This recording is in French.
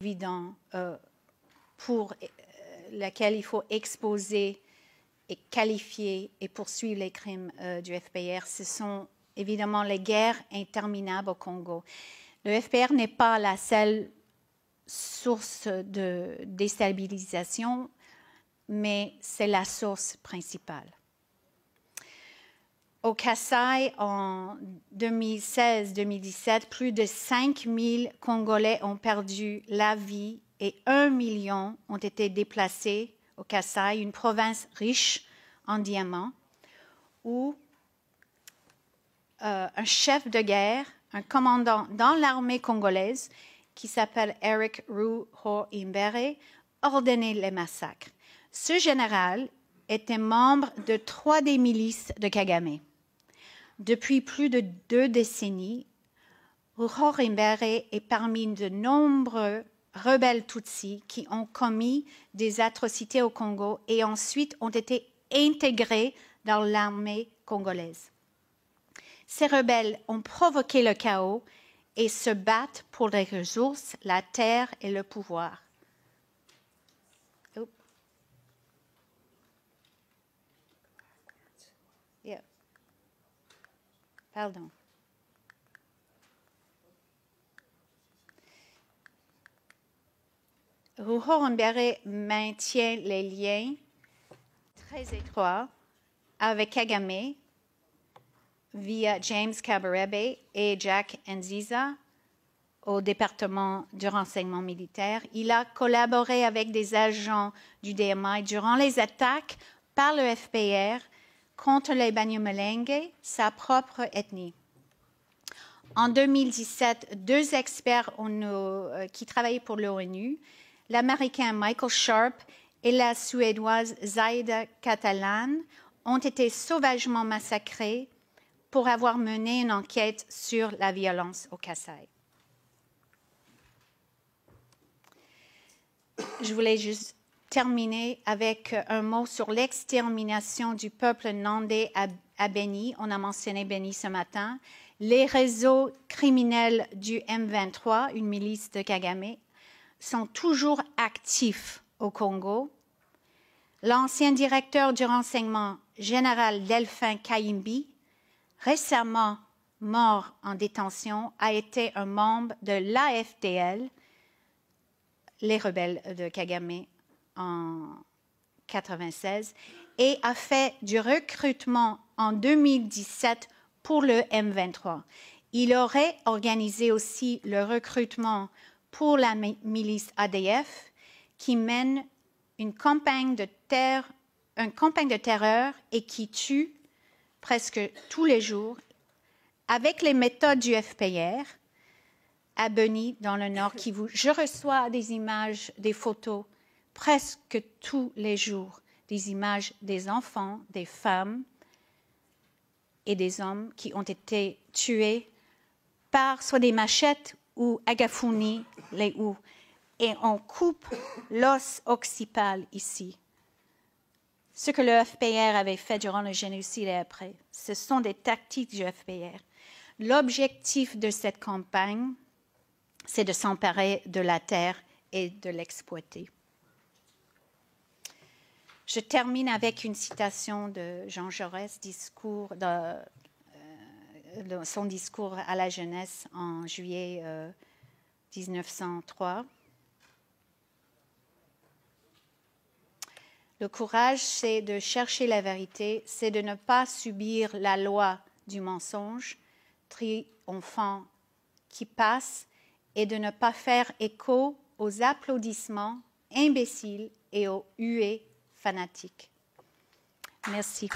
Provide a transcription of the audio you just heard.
évident pour laquelle il faut exposer et qualifier et poursuivre les crimes du FPR. Ce sont évidemment les guerres interminables au Congo. Le FPR n'est pas la seule source de déstabilisation, mais c'est la source principale. Au Kasaï, en 2016-2017, plus de 5000 Congolais ont perdu la vie et 1 million ont été déplacés au Kasaï, une province riche en diamants, où un chef de guerre, un commandant dans l'armée congolaise, qui s'appelle Eric Ruhoimbere, ordonnait les massacres. Ce général était membre de 3 des milices de Kagame. Depuis plus de 2 décennies, Ruhoimbere est parmi de nombreux rebelles Tutsis qui ont commis des atrocités au Congo et ensuite ont été intégrés dans l'armée congolaise. Ces rebelles ont provoqué le chaos et se battent pour les ressources, la terre et le pouvoir. Pardon. Ruhoimbere maintient les liens très étroits avec Kagame via James Kabarebe et Jack Nziza au département du renseignement militaire. Il a collaboré avec des agents du DMI durant les attaques par le FPR contre les Banyamulenge, sa propre ethnie. En 2017, 2 experts qui travaillaient pour l'ONU, l'Américain Michael Sharp et la Suédoise Zaida Catalan, ont été sauvagement massacrés pour avoir mené une enquête sur la violence au Kasaï. Je voulais juste terminer avec un mot sur l'extermination du peuple nandais à Beni. On a mentionné Beni ce matin. Les réseaux criminels du M23, une milice de Kagame, sont toujours actifs au Congo. L'ancien directeur du renseignement général Delphin Kayimbi, récemment mort en détention, a été un membre de l'AFDL, les rebelles de Kagame, en 1996, et a fait du recrutement en 2017 pour le M23. Il aurait organisé aussi le recrutement pour la milice ADF qui mène une campagne de terreur et qui tue presque tous les jours avec les méthodes du FPR à Beni, dans le Nord Kivu. Je reçois des images, des photos presque tous les jours, des images des enfants, des femmes et des hommes qui ont été tués par soit des machettes ou agafuni, les houes. Et on coupe l'os occipal ici. Ce que le FPR avait fait durant le génocide et après, ce sont des tactiques du FPR. L'objectif de cette campagne, c'est de s'emparer de la terre et de l'exploiter. Je termine avec une citation de Jean Jaurès, son discours à la jeunesse en juillet 1903. Le courage, c'est de chercher la vérité, c'est de ne pas subir la loi du mensonge triomphant qui passe et de ne pas faire écho aux applaudissements imbéciles et aux huées fanatiques. Merci.